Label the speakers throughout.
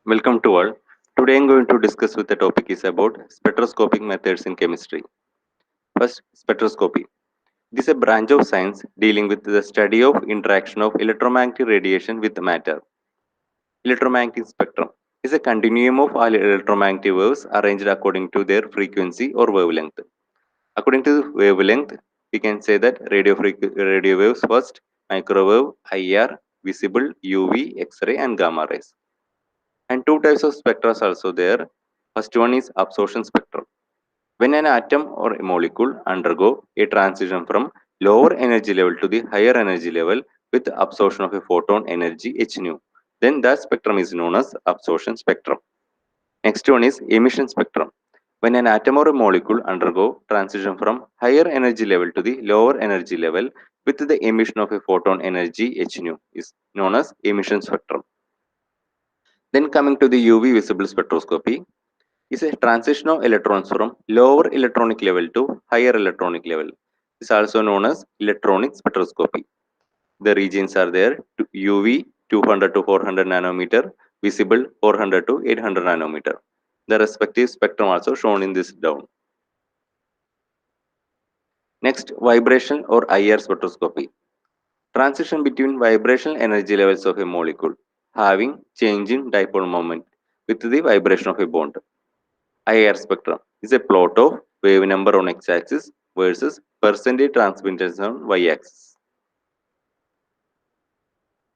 Speaker 1: Welcome to all. Today I'm going to discuss with the topic is about spectroscopic methods in chemistry. First, spectroscopy. This is a branch of science dealing with the study of interaction of electromagnetic radiation with matter. Electromagnetic spectrum is a continuum of all electromagnetic waves arranged according to their frequency or wavelength. According to the wavelength, we can say that radio waves first, microwave, IR, visible, UV, X-ray and gamma rays. And two types of spectra are also there. First one is absorption spectrum. When an atom or a molecule undergo a transition from lower energy level to the higher energy level with absorption of a photon energy h nu, then that spectrum is known as absorption spectrum. Next one is emission spectrum. When an atom or a molecule undergo transition from higher energy level to the lower energy level with the emission of a photon energy h nu is known as emission spectrum. Then coming to the UV visible spectroscopy is a transition of electrons from lower electronic level to higher electronic level. It's also known as electronic spectroscopy. The regions are there UV 200 to 400 nanometer, visible 400 to 800 nanometer. The respective spectrum also shown in this down. Next, vibration or IR spectroscopy. Transition between vibrational energy levels of a molecule having change in dipole moment with the vibration of a bond. IR spectrum is a plot of wave number on x-axis versus percentage transmittance on y-axis.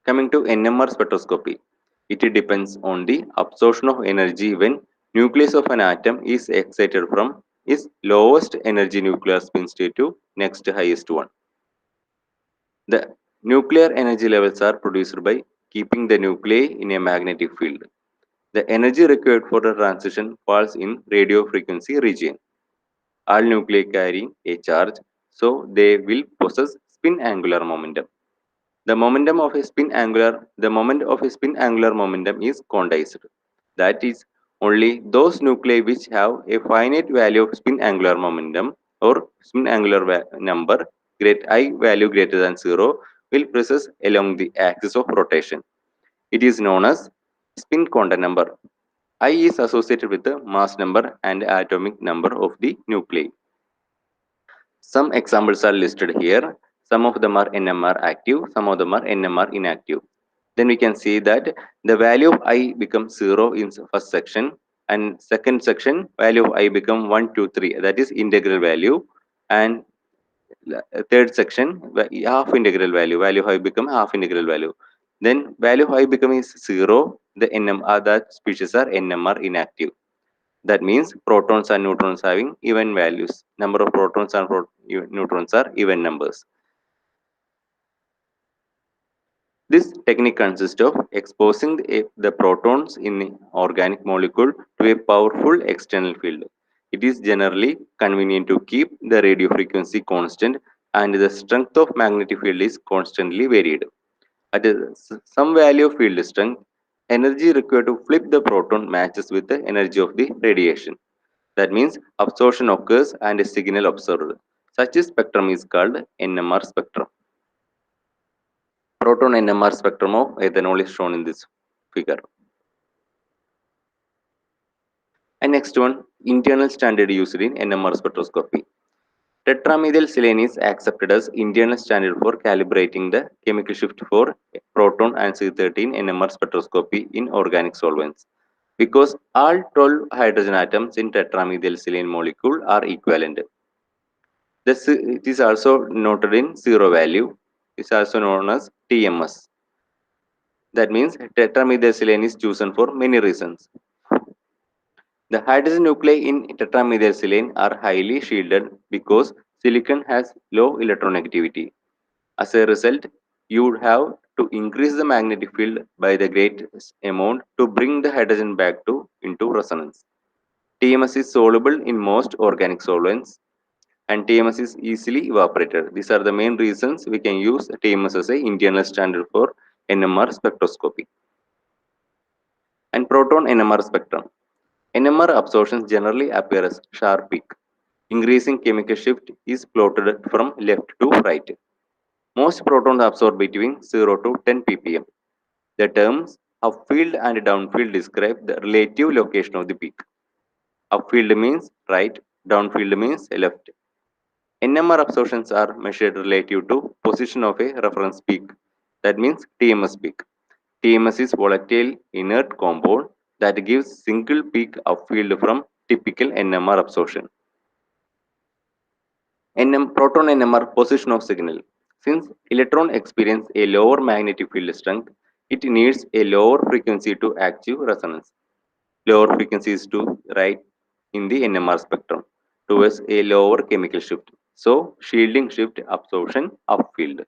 Speaker 1: Coming to NMR spectroscopy, it depends on the absorption of energy when nucleus of an atom is excited from its lowest energy nuclear spin state to next highest one. The nuclear energy levels are produced by keeping the nuclei in a magnetic field. The energy required for the transition falls in radio frequency region. All nuclei carry a charge, so they will possess spin angular momentum. The moment of a spin angular momentum is quantized. That is, only those nuclei which have a finite value of spin angular momentum or spin angular number great I value greater than 0 will precess along the axis of rotation. It is known as spin quantum number. I is associated with the mass number and atomic number of the nuclei. Some examples are listed here. Some of them are NMR active, some of them are NMR inactive. Then we can see that the value of I becomes 0 in first section, and second section value of I become 1, 2, 3, that is integral value, and third section half integral value of I become half integral value. Then value of I become is 0, the NMR, that species are NMR inactive. That means protons and neutrons having even values. Number of protons and neutrons are even numbers. This technique consists of exposing the protons in an organic molecule to a powerful external field. It is generally convenient to keep the radio frequency constant and the strength of magnetic field is constantly varied. At some value of field strength, energy required to flip the proton matches with the energy of the radiation. That means absorption occurs and a signal observed. Such a spectrum is called NMR spectrum. Proton NMR spectrum of ethanol is shown in this figure. And next one, internal standard used in NMR spectroscopy. Tetramethylsilane is accepted as internal standard for calibrating the chemical shift for proton and C13 NMR spectroscopy in organic solvents. Because all 12 hydrogen atoms in tetramethylsilane molecule are equivalent. It is also noted in zero value. It is also known as TMS. That means tetramethylsilane is chosen for many reasons. The hydrogen nuclei in tetramethylsilane are highly shielded because silicon has low electronegativity. As a result, you would have to increase the magnetic field by the greatest amount to bring the hydrogen back into resonance. TMS is soluble in most organic solvents and TMS is easily evaporated. These are the main reasons we can use TMS as an internal standard for NMR spectroscopy. And proton NMR spectrum. NMR absorptions generally appear as sharp peak. Increasing chemical shift is plotted from left to right. Most protons absorb between 0 to 10 ppm. The terms Upfield and downfield describe the relative location of the peak. Upfield means right, downfield means left. NMR absorptions are measured relative to position of a reference peak. That means TMS peak. TMS is volatile inert compound that gives single peak upfield from typical NMR absorption. Proton NMR position of signal. Since electron experience a lower magnetic field strength, it needs a lower frequency to achieve resonance. Lower frequencies to right in the NMR spectrum towards a lower chemical shift. So, shielding shift absorption upfield.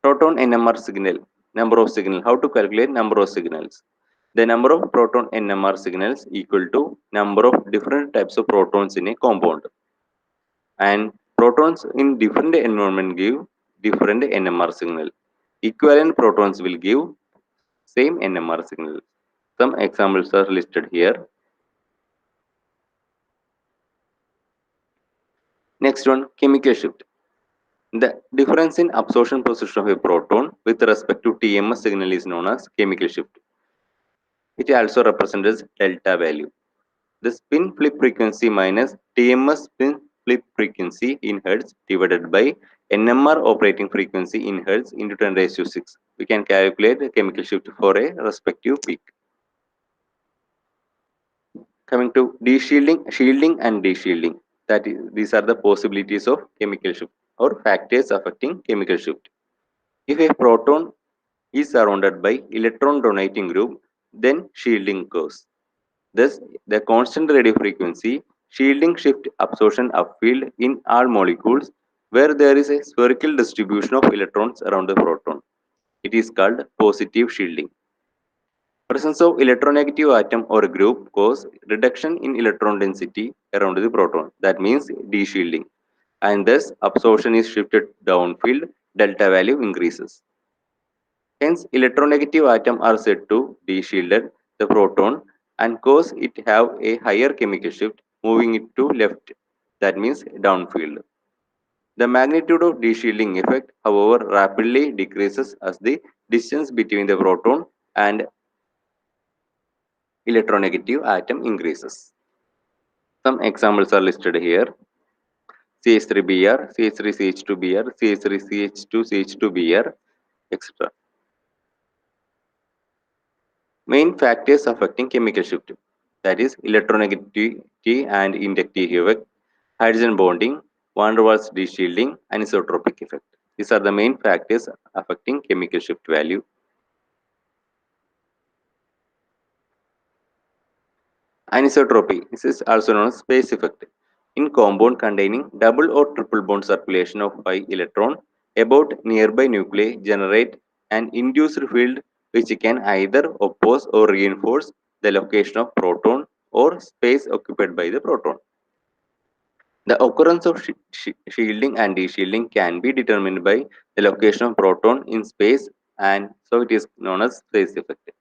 Speaker 1: Proton NMR signal. Number of signal. How to calculate number of signals? The number of proton NMR signals equal to number of different types of protons in a compound. And protons in different environment give different NMR signal. Equivalent protons will give same NMR signal. Some examples are listed here. Next one, chemical shift. The difference in absorption position of a proton with respect to TMS signal is known as chemical shift. It also represents delta value. The spin flip frequency minus TMS spin flip frequency in Hertz divided by NMR operating frequency in Hertz into 10 raised to 6. We can calculate the chemical shift for a respective peak. Coming to deshielding, shielding and deshielding. That is, these are the possibilities of chemical shift or factors affecting chemical shift. If a proton is surrounded by electron donating group, then shielding occurs. Thus, the constant radio frequency shielding shift absorption upfield in all molecules where there is a spherical distribution of electrons around the proton. It is called positive shielding. Presence of electronegative atom or group cause reduction in electron density around the proton. That means deshielding. And thus absorption is shifted downfield, delta value increases. Hence, electronegative atom are said to deshielded the proton and cause it have a higher chemical shift, moving it to left. That means downfield. The magnitude of deshielding effect, however, rapidly decreases as the distance between the proton and electronegative atom increases. Some examples are listed here. CH3Br, CH3CH2Br, CH3CH2CH2Br, etc. Main factors affecting chemical shift, that is electronegativity and inductive effect, hydrogen bonding, van der Waals deshielding, anisotropic effect. These are the main factors affecting chemical shift value. Anisotropy, this is also known as space effect. In compound containing double or triple bond circulation of pi electron about nearby nuclei generate an induced field which can either oppose or reinforce the location of proton or space occupied by the proton. The occurrence of shielding and deshielding can be determined by the location of proton in space, and so it is known as space effect.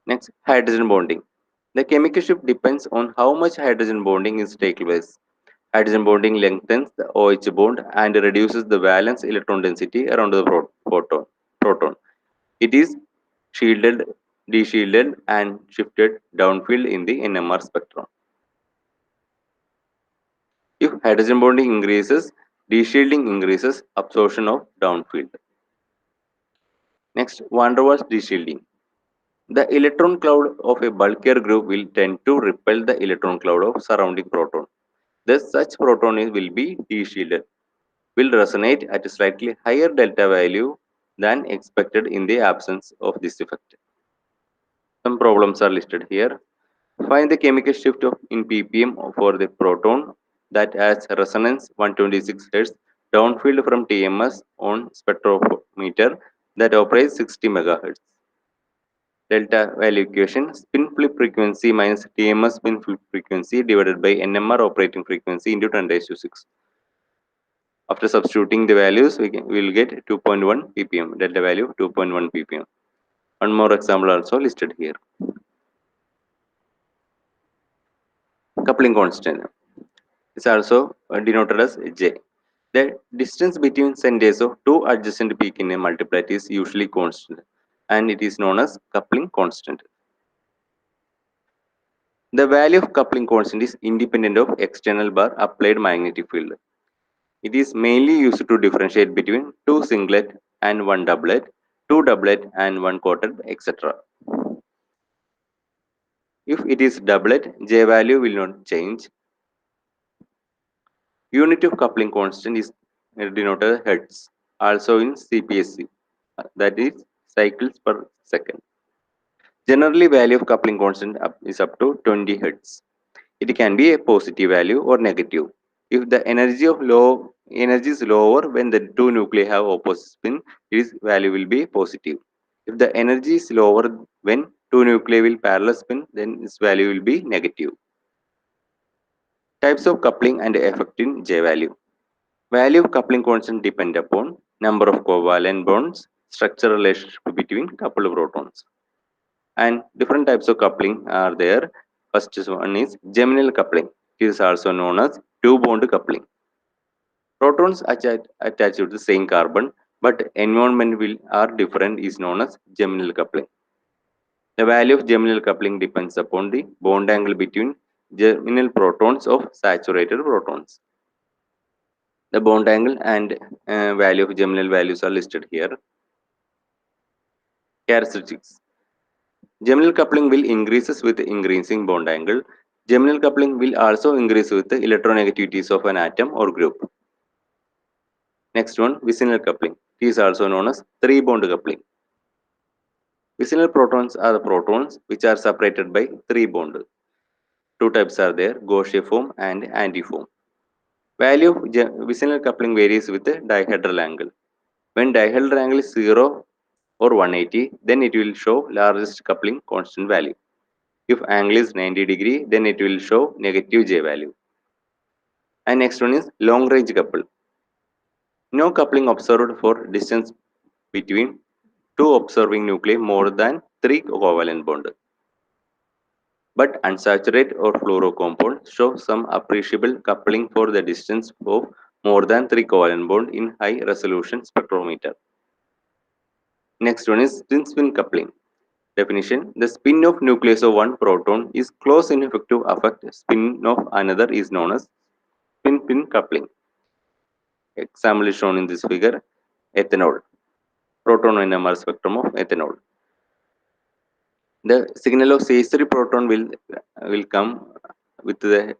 Speaker 1: Next, hydrogen bonding. The chemical shift depends on how much hydrogen bonding is taking place. Hydrogen bonding lengthens the OH bond and reduces the valence electron density around the proton. It is shielded, deshielded, and shifted downfield in the NMR spectrum. If hydrogen bonding increases, deshielding increases absorption of downfield. Next, van der Waals deshielding. The electron cloud of a bulkier group will tend to repel the electron cloud of surrounding proton. Thus, such proton will be deshielded, will resonate at a slightly higher delta value than expected in the absence of this effect. Some problems are listed here. Find the chemical shift in ppm for the proton that has resonance 126 Hz downfield from TMS on spectrometer that operates 60 MHz. Delta value equation, spin flip frequency minus TMS spin flip frequency divided by NMR operating frequency into 10 raised to 6. After substituting the values, we will get 2.1 ppm, delta value 2.1 ppm. One more example also listed here. Coupling constant is also denoted as J. The distance between centers of two adjacent peaks in a multiplet is usually constant and it is known as coupling constant. The value of coupling constant is independent of external bar applied magnetic field. It is mainly used to differentiate between two singlet and one doublet, two doublet and one quartet, etc. If it is doublet, J value will not change. Unit of coupling constant is denoted hertz, also in CPSC, that is cycles per second. Generally, value of coupling constant is up to 20 hertz. It can be a positive value or negative. If the energy is lower when the two nuclei have opposite spin, its value will be positive. If the energy is lower when two nuclei will parallel spin, then its value will be negative. Types of coupling and effect in J value. Value of coupling constant depend upon number of covalent bonds, structure relationship between coupled protons. And different types of coupling are there. First one is geminal coupling. It is also known as two bond coupling. Protons attached to the same carbon, but environment will are different is known as geminal coupling. The value of geminal coupling depends upon the bond angle between geminal protons of saturated protons. The bond angle and value of geminal values are listed here. Characteristics. Geminal coupling will increases with increasing bond angle. Geminal coupling will also increase with the electronegativities of an atom or group. Next one, vicinal coupling. It is also known as three bond coupling. Vicinal protons are the protons which are separated by three bonds. Two types are there, Gaussian form and antiform. Value of vicinal coupling varies with the dihedral angle. When dihedral angle is 0 or 180, then it will show largest coupling constant value. If angle is 90 degree, then it will show negative J value. And next one is long range couple. No coupling observed for distance between two observing nuclei more than 3 covalent bond. But unsaturated or fluoro compounds show some appreciable coupling for the distance of more than 3 covalent bond in high resolution spectrometer. Next one is spin-spin coupling. Definition: the spin of nucleus of one proton is close enough to affect spin of another is known as spin-spin coupling. Example is shown in this figure. Ethanol. Proton NMR spectrum of ethanol. The signal of CH3 proton will come with the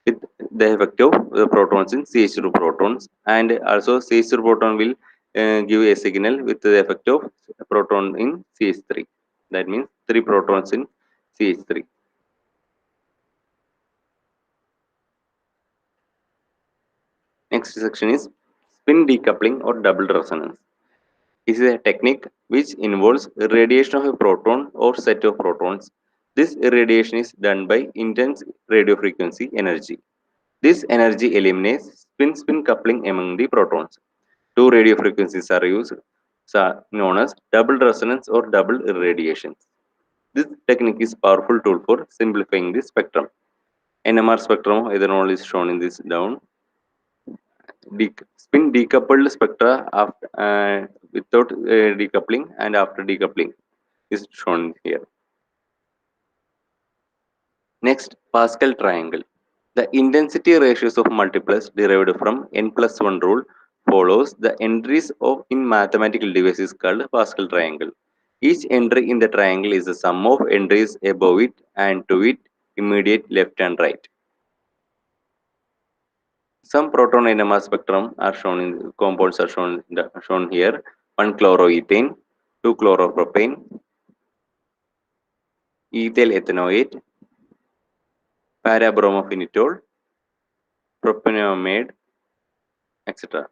Speaker 1: effect of the protons in CH2 protons, and also CH2 proton will give a signal with the effect of proton in CH3. That means three protons in CH3. Next section is spin decoupling or double resonance. This is a technique which involves irradiation of a proton or set of protons. This irradiation is done by intense radio frequency energy. This energy eliminates spin-spin coupling among the protons. Two radio frequencies are used, known as double resonance or double irradiation. This technique is powerful tool for simplifying the spectrum. NMR spectrum of ethanol is shown in this down. Spin decoupled spectra after, without decoupling and after decoupling is shown here. Next, Pascal triangle. The intensity ratios of multiplets derived from n plus 1 rule follows the entries of in mathematical devices called Pascal triangle. Each entry in the triangle is the sum of entries above it and to it immediate left and right. Some proton NMR spectrum are shown in compounds are shown here. 1 chloroethane, 2 chloropropane, ethyl ethanoate, parabromophenol, propanamide, etc.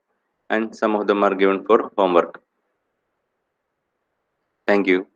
Speaker 1: And some of them are given for homework. Thank you.